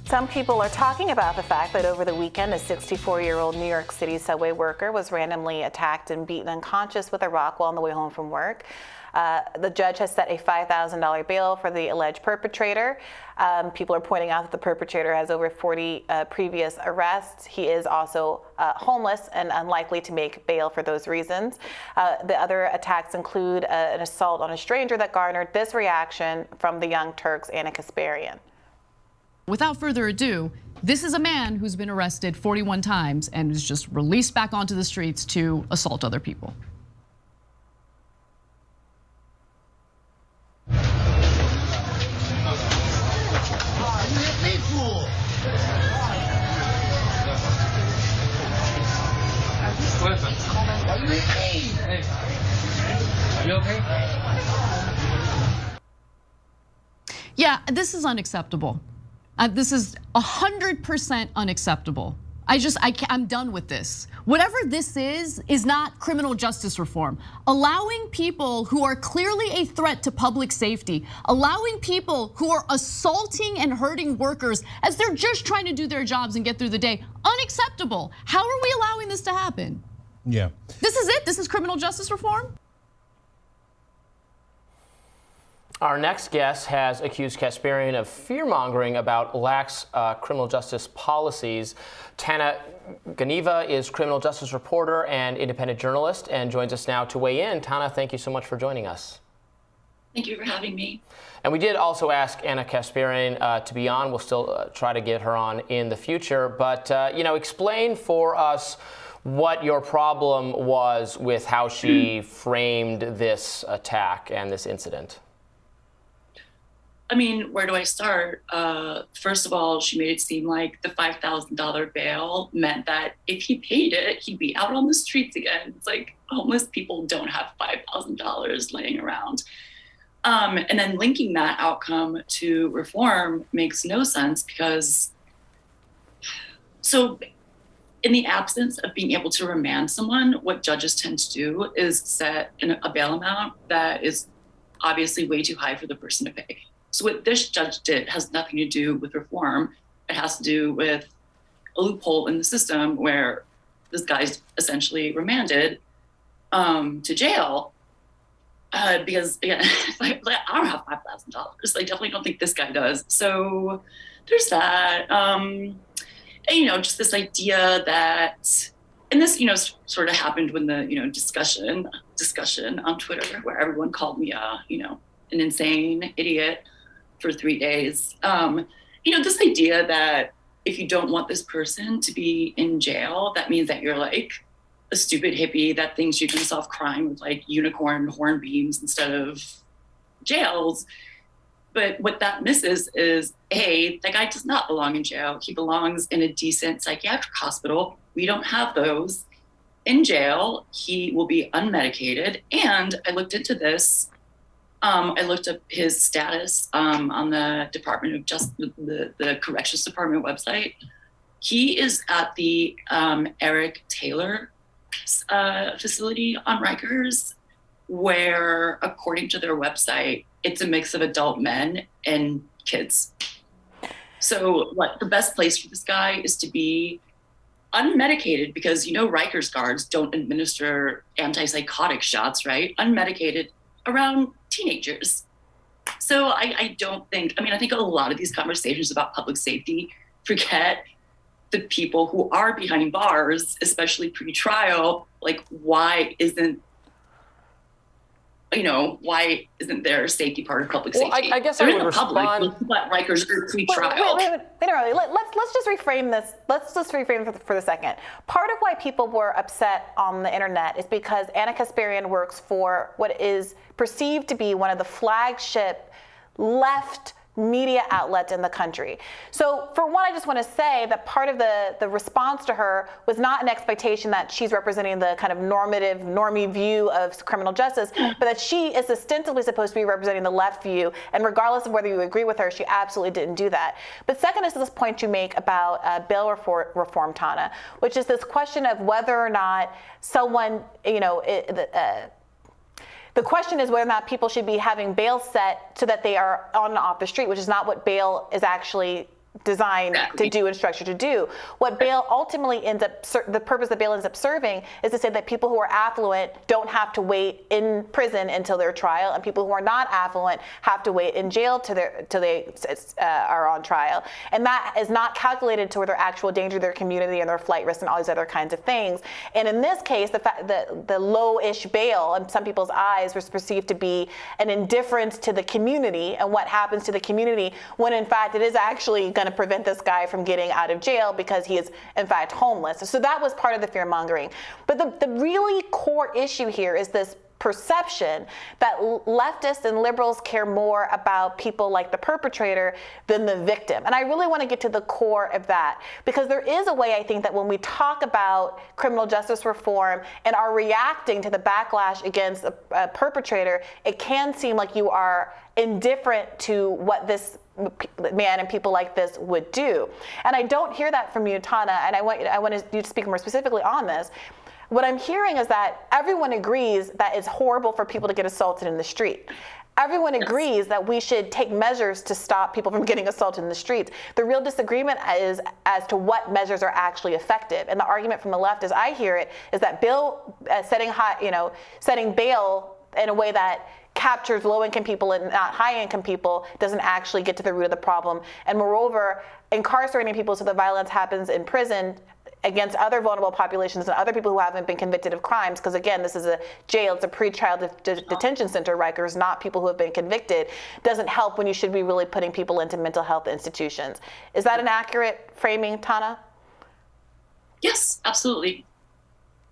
Some people are talking about the fact that over the weekend, a 64-year-old New York City subway worker was randomly attacked and beaten unconscious with a rock while on the way home from work. The judge has set a $5,000 bail for the alleged perpetrator. People are pointing out that the perpetrator has over 40 previous arrests. He is also homeless and unlikely to make bail for those reasons. The other attacks include an assault on a stranger that garnered this reaction from the Young Turks' Tana Ganeva. Without further ado, this is a man who's been arrested 41 times and is just released back onto the streets to assault other people. Are you okay? Yeah, this is unacceptable. This is 100% unacceptable. I'm done with this. Whatever this is not criminal justice reform. Allowing people who are clearly a threat to public safety, allowing people who are assaulting and hurting workers as they're just trying to do their jobs and get through the day, unacceptable. How are we allowing this to happen? Yeah. This is it? This is criminal justice reform? Our next guest has accused Kasparian of fear-mongering about lax criminal justice policies. Tana Ganeva is criminal justice reporter and independent journalist and joins us now to weigh in. Tana, thank you so much for joining us. Thank you for having me. And we did also ask Anna Kasparian to be on. We'll still try to get her on in the future. But, explain for us what your problem was with how she framed this attack and this incident. I mean, where do I start? First of all, she made it seem like the $5,000 bail meant that if he paid it, he'd be out on the streets again. It's like homeless people don't have $5,000 laying around. And then linking that outcome to reform makes no sense because, so in the absence of being able to remand someone, what judges tend to do is set a bail amount that is obviously way too high for the person to pay. So what this judge did has nothing to do with reform. It has to do with a loophole in the system where this guy's essentially remanded to jail because, again, I don't have $5,000. I definitely don't think this guy does. So there's that. And, just this idea that, and this, sort of happened when the, discussion on Twitter where everyone called me, an insane idiot for 3 days. This idea that if you don't want this person to be in jail, that means that you're like a stupid hippie that thinks you can solve crime with like unicorn horn beams instead of jails. But what that misses is, A, that guy does not belong in jail. He belongs in a decent psychiatric hospital. We don't have those. In jail, he will be unmedicated. And I looked into this. I looked up his status on the Department of the Corrections Department website. He is at the Eric Taylor facility on Rikers, where, according to their website, it's a mix of adult men and kids. So the best place for this guy is to be unmedicated because, Rikers guards don't administer antipsychotic shots, right? Unmedicated around teenagers. So I think a lot of these conversations about public safety forget the people who are behind bars, especially pre-trial, like why isn't there safety part of public safety? Well, I guess I would respond. But Rikers are pre-trial. Let's just reframe this. Let's just reframe for the second. Part of why people were upset on the internet is because Anna Kasparian works for what is perceived to be one of the flagship left media outlets in the country. So for one, I just want to say that part of the response to her was not an expectation that she's representing the kind of normie view of criminal justice, but that she is ostensibly supposed to be representing the left view. And regardless of whether you agree with her, she absolutely didn't do that. But second is this point you make about bail reform, Tana, which is this question of whether or not someone, the question is whether or not people should be having bail set so that they are on and off the street, which is not what bail is actually designed to do and structured to do. What bail ultimately ends up, the purpose that bail ends up serving is to say that people who are affluent don't have to wait in prison until their trial, and people who are not affluent have to wait in jail till they are on trial. And that is not calculated toward their actual danger to their community and their flight risk and all these other kinds of things. And in this case, the fact that the low-ish bail in some people's eyes was perceived to be an indifference to the community and what happens to the community, when in fact it is actually going to prevent this guy from getting out of jail because he is in fact homeless. So that was part of the fear mongering. But the really core issue here is this perception that leftists and liberals care more about people like the perpetrator than the victim. And I really want to get to the core of that, because there is a way, I think, that when we talk about criminal justice reform and are reacting to the backlash against a perpetrator, it can seem like you are indifferent to what this man and people like this would do. And I don't hear that from you, Tana, and I want you to speak more specifically on this. What I'm hearing is that everyone agrees that it's horrible for people to get assaulted in the street. Everyone agrees that we should take measures to stop people from getting assaulted in the streets. The real disagreement is as to what measures are actually effective. And the argument from the left, as I hear it, is that setting bail in a way that captures low-income people and not high-income people doesn't actually get to the root of the problem. And moreover, incarcerating people so that violence happens in prison against other vulnerable populations and other people who haven't been convicted of crimes, because again, this is a jail, it's a pre-trial detention center, Rikers, not people who have been convicted, doesn't help when you should be really putting people into mental health institutions. Is that an accurate framing, Tana? Yes, absolutely.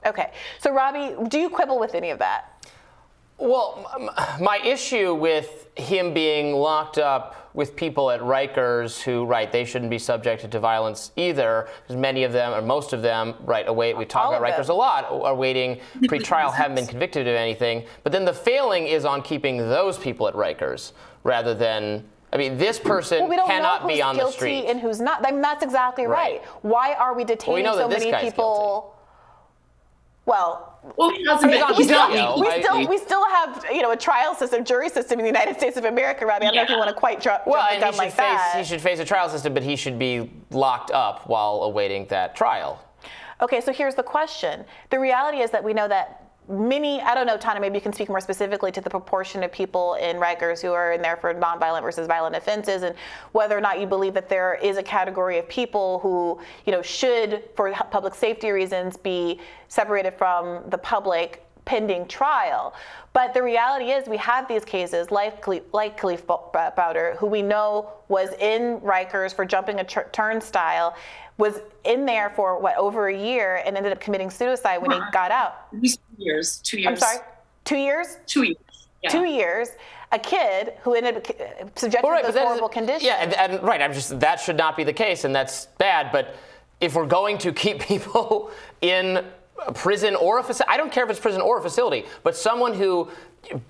Okay, so Robby, do you quibble with any of that? Well, my issue with him being locked up with people at Rikers who, they shouldn't be subjected to violence either, because many of them, or most of them, we talk about Rikers a lot, are waiting pre-trial, haven't been convicted of anything. But then the failing is on keeping those people at Rikers rather than, this person cannot be on the street. We don't know who's guilty and who's not. That's exactly right. Why are we detaining so many people? He hasn't been. We still have a trial system, jury system in the United States of America, Robby. I don't know if you want to quite jump the gun like that. He should face a trial system, but he should be locked up while awaiting that trial. Okay, so here's the question. The reality is that we know that I don't know, Tana, maybe you can speak more specifically to the proportion of people in Rikers who are in there for nonviolent versus violent offenses, and whether or not you believe that there is a category of people who, should, for public safety reasons, be separated from the public pending trial. But the reality is we have these cases like Khalif Bowder, who we know was in Rikers for jumping a turnstile, was in there for over a year and ended up committing suicide when he got out. 2 years. 2 years. I'm sorry, 2 years? 2 years. Yeah. 2 years. A kid who ended up subjected to those horrible conditions. Yeah, that should not be the case, and that's bad. But if we're going to keep people in a prison or a facility, I don't care if it's prison or a facility, but someone who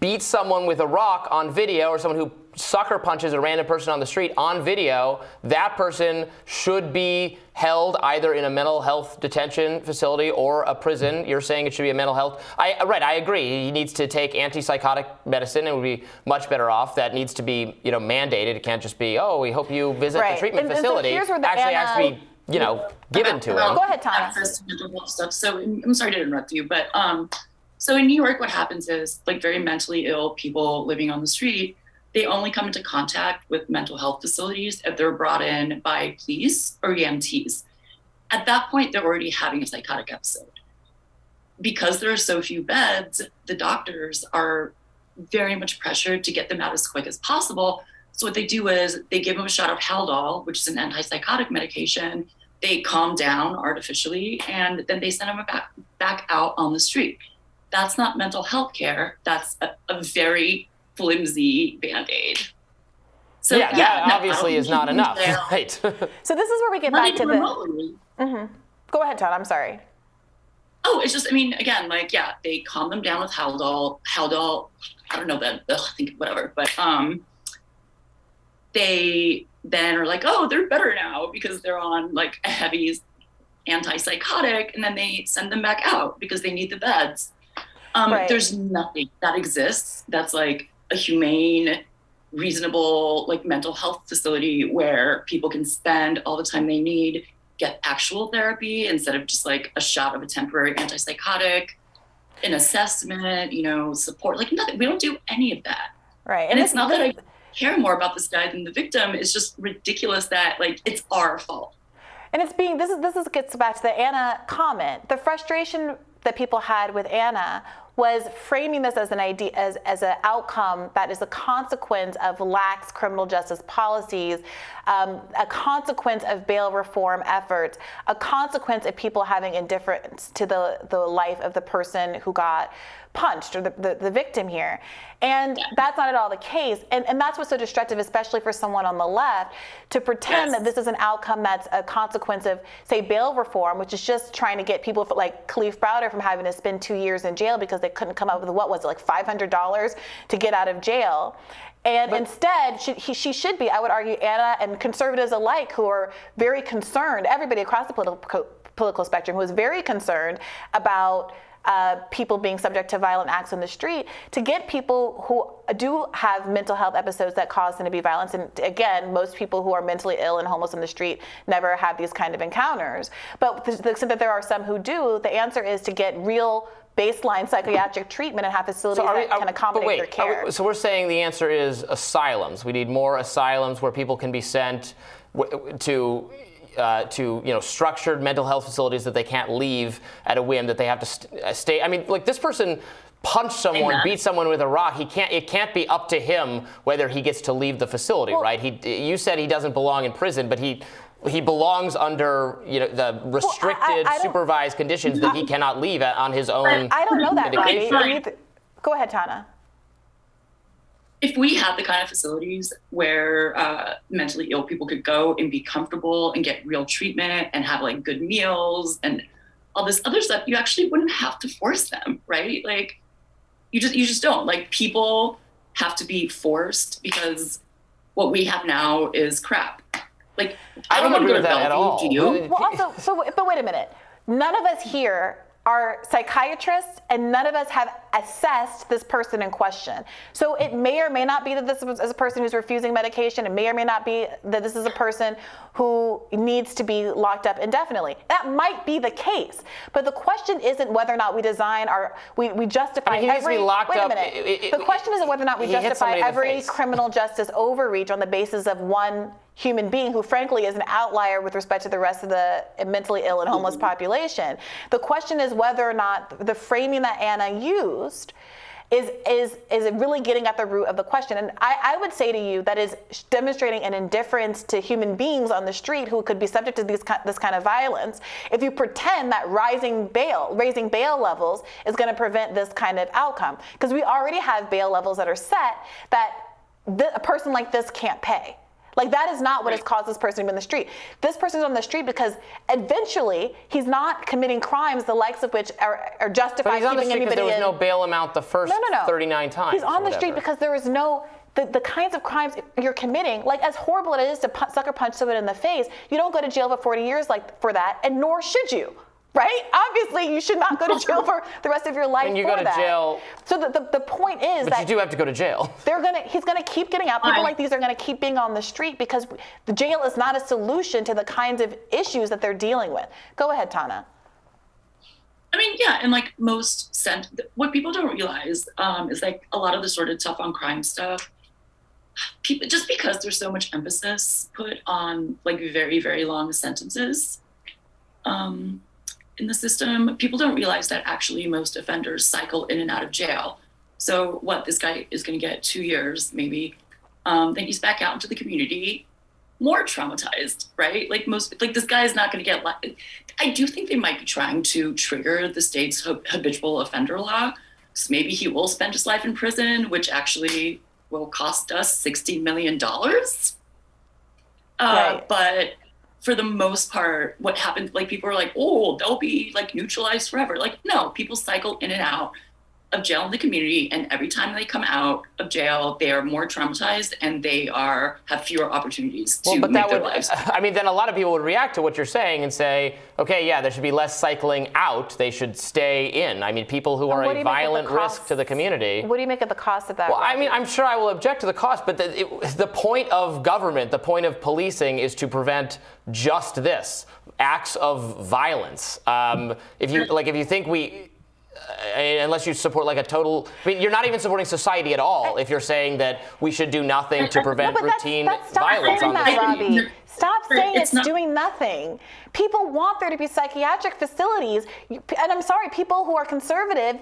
beats someone with a rock on video, or someone who sucker punches a random person on the street on video, that person should be held either in a mental health detention facility or a prison. You're saying it should be a mental health. I agree. He needs to take antipsychotic medicine and would be much better off. That needs to be, mandated. It can't just be, we hope you visit the treatment facility. So here's where the actually has to be, given to him. Go ahead, Tana. Access to mental health stuff. So I'm sorry to interrupt you, but so in New York, what happens is very mentally ill people living on the street, they only come into contact with mental health facilities if they're brought in by police or EMTs. At that point, they're already having a psychotic episode. Because there are so few beds, the doctors are very much pressured to get them out as quick as possible. So what they do is they give them a shot of Haldol, which is an antipsychotic medication. They calm down artificially, and then they send them back out on the street. That's not mental health care. That's a very flimsy Band-Aid. So that obviously is not enough, right? So this is where we get back to the... Mm-hmm. Go ahead, Todd, I'm sorry. Oh, it's just, they calm them down with Haldol, I don't know that, I think whatever, but they then are they're better now because they're on a heavy antipsychotic, and then they send them back out because they need the beds. There's nothing that exists that's a humane reasonable like mental health facility where people can spend all the time they need, get actual therapy instead of just like a shot of a temporary antipsychotic, an assessment, support, like nothing. We don't do any of that. Right. And it's not that I care more about this guy than the victim. It's just ridiculous that like it's our fault. And this gets back to the Anna comment. The frustration that people had with Anna was framing this as an idea, as an outcome that is a consequence of lax criminal justice policies, a consequence of bail reform efforts, a consequence of people having indifference to the life of the person who got punched, or the victim here. And that's not at all the case. And that's what's so destructive, especially for someone on the left, to pretend that this is an outcome that's a consequence of, say, bail reform, which is just trying to get people like Khalif Browder from having to spend 2 years in jail because they couldn't come up with, what was it, like $500 to get out of jail. And instead, she should be, I would argue, Anna and conservatives alike, who are very concerned, everybody across the political spectrum who is very concerned about people being subject to violent acts on the street, to get people who do have mental health episodes that cause them to be violent. And again, most people who are mentally ill and homeless on the street never have these kind of encounters. But to the extent that there are some who do, the answer is to get real baseline psychiatric treatment and have facilities that can accommodate their care. So we're saying the answer is asylums. We need more asylums where people can be sent to structured mental health facilities that they can't leave at a whim, that they have to stay. I mean, like, this person punched someone, beat someone with a rock. It can't be up to him whether he gets to leave the facility, right? You said he doesn't belong in prison, but he belongs under the restricted, supervised conditions that he cannot leave on his own. I don't know that, Robby. Go ahead, Tana. If we had the kind of facilities where mentally ill people could go and be comfortable and get real treatment and have like good meals and all this other stuff, you actually wouldn't have to force them, right? Like you just don't. Like, people have to be forced because what we have now is crap. Like, I don't want to go to that at all. Do you? Well, also, but wait a minute. None of us here are psychiatrists, and none of us have assessed this person in question. So it may or may not be that this is a person who's refusing medication. It may or may not be that this is a person who needs to be locked up indefinitely. That might be the case. But the question isn't whether or not we design we justify he needs to be locked wait a up. minute. The question isn't whether or not we justify every criminal justice overreach on the basis of one human being who frankly is an outlier with respect to the rest of the mentally ill and homeless population. The question is whether or not the framing that Anna used is really getting at the root of the question. And I would say to you that is demonstrating an indifference to human beings on the street who could be subject to this kind of violence if you pretend that raising bail levels is going to prevent this kind of outcome. Because we already have bail levels that are set that a person like this can't pay. Like, that is not what has caused this person to be in the street. This person is on the street because eventually he's not committing crimes the likes of which are justified keeping anybody in. But he's on the street because there was no bail amount the first 39 times. He's on the street because there is no, the kinds of crimes you're committing, like as horrible as it is to sucker punch someone in the face, you don't go to jail for 40 years for that, and nor should you. Right? Obviously, you should not go to jail for the rest of your life. And you go to jail. So the point is but you do have to go to jail. He's gonna keep getting out. People like these are gonna keep being on the street because the jail is not a solution to the kinds of issues that they're dealing with. Go ahead, Tana. I mean, yeah, and like what people don't realize is like a lot of the sort of tough on crime stuff. People, just because there's so much emphasis put on like very, very long sentences. In the system, people don't realize that actually most offenders cycle in and out of jail. So this guy is going to get 2 years, maybe. Then he's back out into the community, more traumatized, right? Like this guy is not going to get. I do think they might be trying to trigger the state's habitual offender law. So maybe he will spend his life in prison, which actually will cost us $60 million. Right. But for the most part, what happens, like people are like, oh, they'll be like neutralized forever. Like, no, people cycle in and out of jail in the community, and every time they come out of jail, they are more traumatized and they have fewer opportunities to make their lives. I mean, then a lot of people would react to what you're saying and say, okay, yeah, there should be less cycling out. They should stay in. I mean, people who are a violent risk to the community. What do you make of the cost of that? Well, I mean, I'm sure I will object to the cost, but the point of government, the point of policing is to prevent just this, acts of violence. If you think unless you support like a total, I mean, you're not even supporting society at all if you're saying that we should do nothing to prevent routine violence on the street. Robbie. Stop saying it's doing nothing. People want there to be psychiatric facilities, and I'm sorry, people who are conservative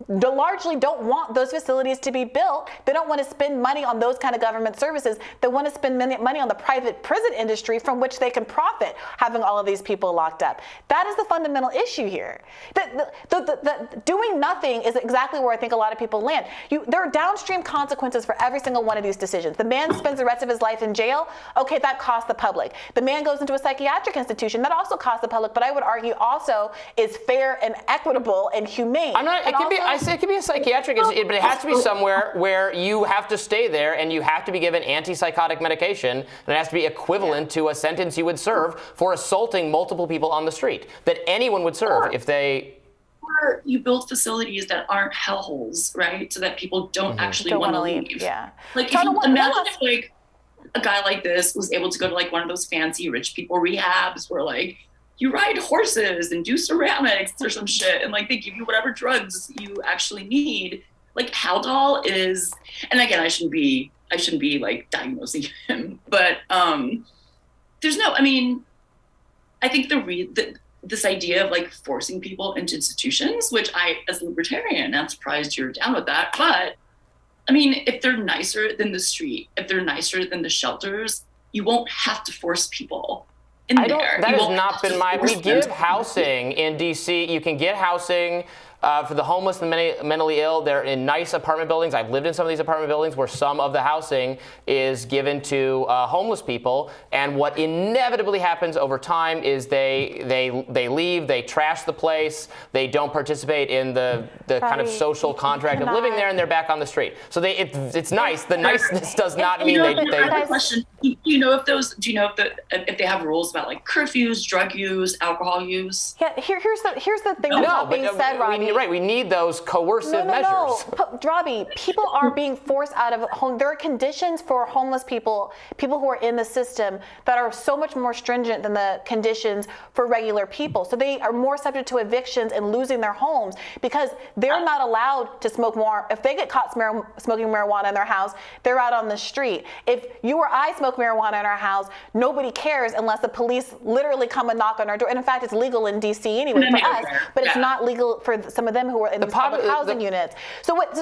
largely don't want those facilities to be built. They don't want to spend money on those kind of government services. They want to spend money on the private prison industry from which they can profit, having all of these people locked up. That is the fundamental issue here. The doing nothing is exactly where I think a lot of people land. There are downstream consequences for every single one of these decisions. The man spends the rest of his life in jail. Okay, that costs the public. The man goes into a psychiatric institution. That also costs the public, but I would argue also is fair and equitable and humane. I say it could be a psychiatric, but it has to be somewhere where you have to stay there and you have to be given antipsychotic medication, and it has to be equivalent to a sentence you would serve for assaulting multiple people on the street that anyone would serve if they. Or you build facilities that aren't hellholes, right? So that people don't actually want to leave. Yeah. Like, imagine if like a guy like this was able to go to like one of those fancy rich people rehabs where like you ride horses and do ceramics or some shit, and like they give you whatever drugs you actually need. Like Haldol is, and again, I shouldn't be like diagnosing him, but I think this idea of like forcing people into institutions, which I, as a libertarian, I'm surprised you're down with that. But I mean, if they're nicer than the street, if they're nicer than the shelters, you won't have to force people. That has not been we give housing in DC. You can get housing for the homeless and mentally ill. They're in nice apartment buildings. I've lived in some of these apartment buildings where some of the housing is given to homeless people. And what inevitably happens over time is they leave, they trash the place, they don't participate in the kind of social contract of living there, and they're back on the street. So it's nice. The niceness does not mean they. Question: Do you know if they have rules about like curfews, drug use, alcohol use? Yeah. Here's the thing that's not being said, Robbie. We need those coercive measures. Robbie, people are being forced out of home. There are conditions for homeless people who are in the system that are so much more stringent than the conditions for regular people. So they are more subject to evictions and losing their homes because they're not allowed to smoke more. If they get caught smoking marijuana in their house, they're out on the street. If you or I smoke marijuana in our house, nobody cares unless the police literally come and knock on our door. And in fact, it's legal in DC anyway for us, but it's not legal for some of them who are in the public housing units. So what?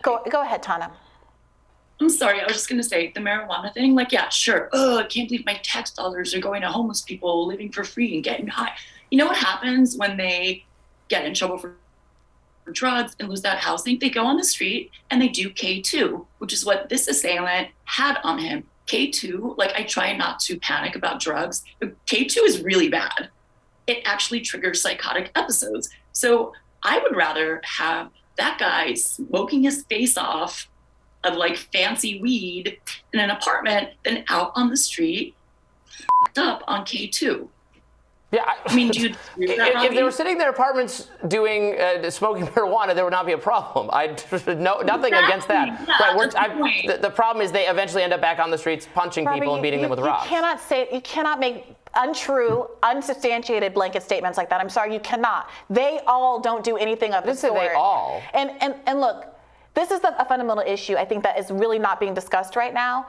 Go ahead, Tana. I'm sorry, I was just going to say the marijuana thing. Like, yeah, sure. I can't believe my tax dollars are going to homeless people living for free and getting high. You know what happens when they get in trouble for drugs and lose that housing? They go on the street and they do K2, which is what this assailant had on him. K2, like I try not to panic about drugs, but K2 is really bad. It actually triggers psychotic episodes. So I would rather have that guy smoking his face off of like fancy weed in an apartment than out on the street f***ed up on K2. Yeah, I mean, dude, if they were sitting in their apartments doing smoking marijuana, there would not be a problem. Nothing against that. Yeah, right, the problem is they eventually end up back on the streets punching people and beating them with rocks. You cannot make untrue, unsubstantiated blanket statements like that. I'm sorry, you cannot. They all don't do anything of the sort. They all. And look, this is a fundamental issue I think that is really not being discussed right now.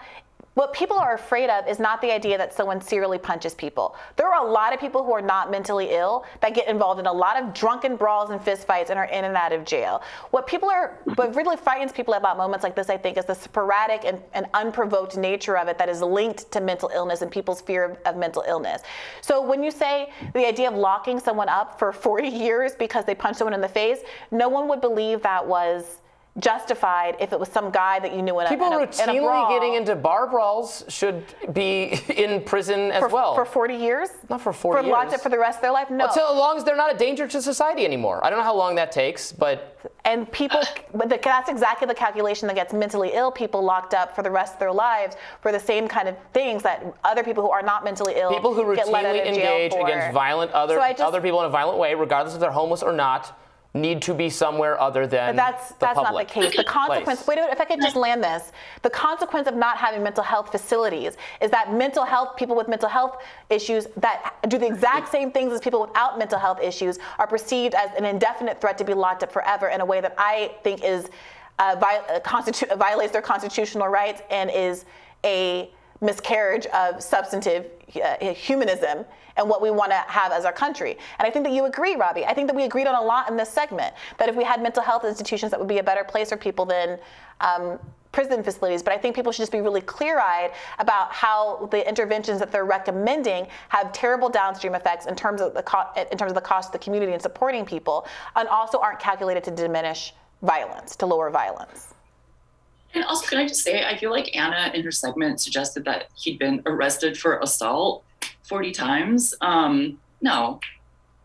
What people are afraid of is not the idea that someone serially punches people. There are a lot of people who are not mentally ill that get involved in a lot of drunken brawls and fistfights and are in and out of jail. What really frightens people about moments like this, I think, is the sporadic and unprovoked nature of it that is linked to mental illness and people's fear of mental illness. So when you say the idea of locking someone up for 40 years because they punched someone in the face, no one would believe that was justified if it was some guy that you knew in a People in a routinely brawl getting into bar brawls should be in prison as well. for 40 years? Not for 40 years. Locked up for the rest of their life? No. Until as long as they're not a danger to society anymore. I don't know how long that takes, but And people, that's exactly the calculation that gets mentally ill people locked up for the rest of their lives for the same kind of things that other people who are not mentally ill people who get let out routinely of jail engage for. against other people in a violent way, regardless if they're homeless or not, need to be somewhere other than That's the not the public case. The consequence, place. wait a minute, if I could just land this, the consequence of not having mental health facilities is that people with mental health issues that do the exact same things as people without mental health issues are perceived as an indefinite threat to be locked up forever in a way that I think is violates their constitutional rights and is a miscarriage of substantive humanism and what we want to have as our country. And I think that you agree, Robby. I think that we agreed on a lot in this segment, that if we had mental health institutions, that would be a better place for people than prison facilities. But I think people should just be really clear-eyed about how the interventions that they're recommending have terrible downstream effects in terms of the cost to the community and supporting people, and also aren't calculated to diminish violence, to lower violence. And also, can I just say, I feel like Anna in her segment suggested that he'd been arrested for assault 40 times. No,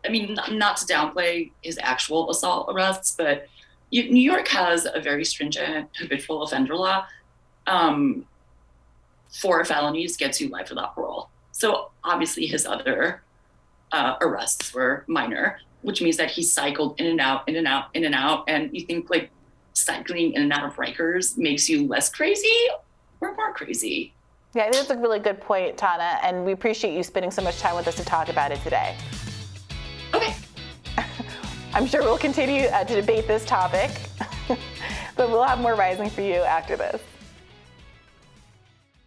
I mean, not to downplay his actual assault arrests, but New York has a very stringent habitual offender law. 4 felonies gets you life without parole. So obviously his other arrests were minor, which means that he cycled in and out, in and out, in and out. And you think like cycling in and out of Rikers makes you less crazy or more crazy? Yeah, I think that's a really good point, Tana, and we appreciate you spending so much time with us to talk about it today. Okay. I'm sure we'll continue to debate this topic, but we'll have more Rising for you after this.